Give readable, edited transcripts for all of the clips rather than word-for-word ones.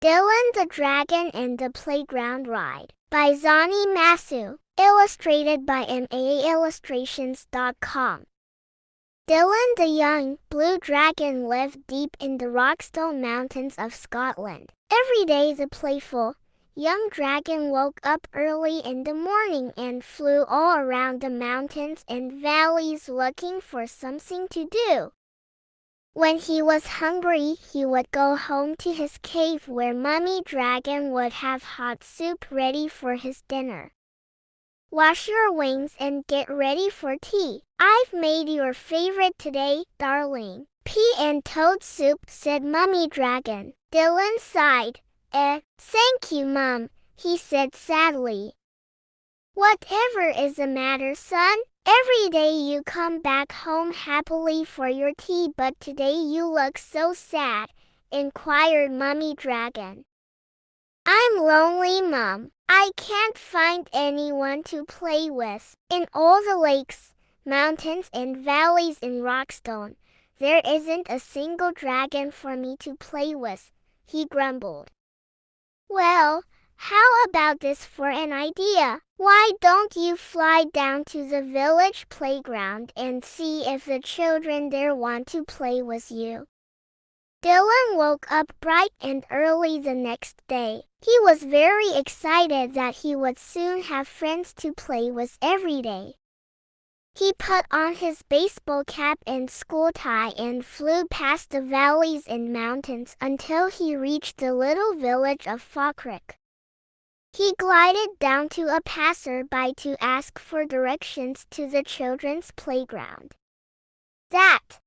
Dylan the Dragon and the Playground Ride by Zani Masu, illustrated by maillustrations.com. Dylan the young blue dragon lived deep in the Rockstone Mountains of Scotland. Every day the playful, young dragon woke up early in the morning and flew all around the mountains and valleys looking for something to do. When he was hungry, he would go home to his cave where Mummy Dragon would have hot soup ready for his dinner. Wash your wings and get ready for tea. I've made your favorite today, darling. Pea and toad soup, said Mummy Dragon. Dylan sighed. Thank you, Mum, he said sadly. Whatever is the matter, son? Every day you come back home happily for your tea, but today you look so sad, inquired Mummy Dragon. I'm lonely, Mum. I can't find anyone to play with. In all the lakes, mountains and valleys in Rockstone, there isn't a single dragon for me to play with, he grumbled. Well, how about this for an idea? Why don't you fly down to the village playground and see if the children there want to play with you? Dylan woke up bright and early the next day. He was very excited that he would soon have friends to play with every day. He put on his baseball cap and school tie and flew past the valleys and mountains until he reached the little village of Falkirk. He glided down to a passer-by to ask for directions to the children's playground. That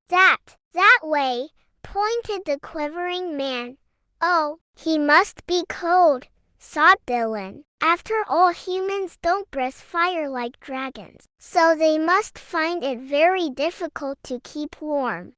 way, pointed the quivering man. Oh, he must be cold, thought Dylan. After all, humans don't breathe fire like dragons, so they must find it very difficult to keep warm.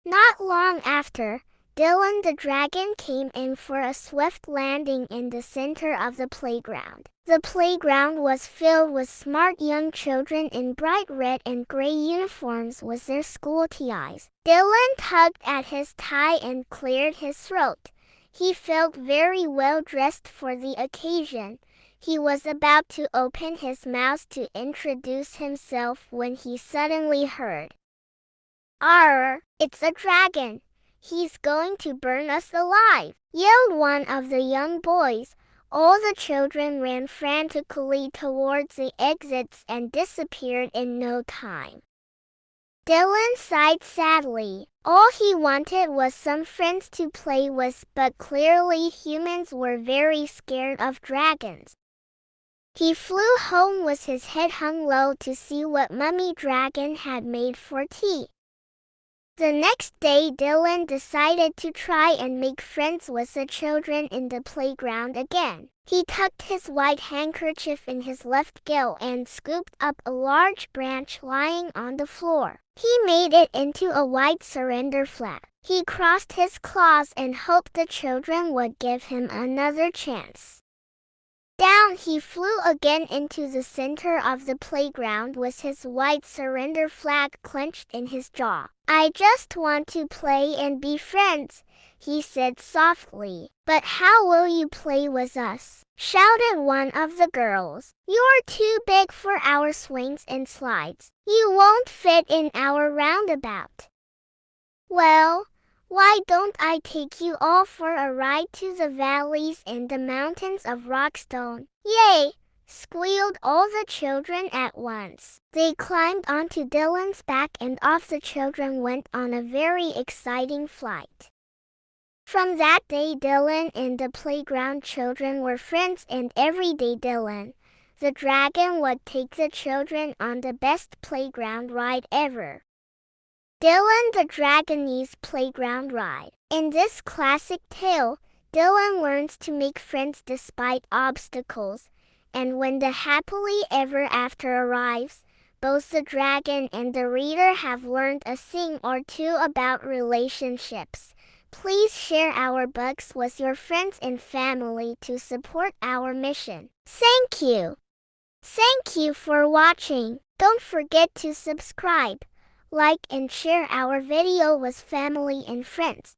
Not long after, Dylan the Dragon came in for a swift landing in the center of the playground. The playground was filled with smart young children in bright red and gray uniforms with their school ties. Dylan tugged at his tie and cleared his throat. He felt very well dressed for the occasion. He was about to open his mouth to introduce himself when he suddenly heard, "Arr, it's a dragon! He's going to burn us alive!" yelled one of the young boys. All the children ran frantically towards the exits and disappeared in no time. Dylan sighed sadly. All he wanted was some friends to play with, but clearly humans were very scared of dragons. He flew home with his head hung low to see what Mummy Dragon had made for tea. The next day, Dylan decided to try and make friends with the children in the playground again. He tucked his white handkerchief in his left gill and scooped up a large branch lying on the floor. He made it into a white surrender flag. He crossed his claws and hoped the children would give him another chance. Down he flew again into the center of the playground with his white surrender flag clenched in his jaw. "I just want to play and be friends," he said softly. "But how will you play with us?" shouted one of the girls. "You're too big for our swings and slides. You won't fit in our roundabout." "Well, why don't I take you all for a ride to the valleys and the mountains of Rockstone?" "Yay!" squealed all the children at once. They climbed onto Dylan's back and off the children went on a very exciting flight. From that day, Dylan and the playground children were friends, and every day Dylan, the dragon, would take the children on the best playground ride ever. Dylan the Dragonese Playground Ride. In this classic tale, Dylan learns to make friends despite obstacles, and when the happily ever after arrives, both the dragon and the reader have learned a thing or two about relationships. Please share our books with your friends and family to support our mission. Thank you. Thank you for watching. Don't forget to subscribe, like and share our video with family and friends.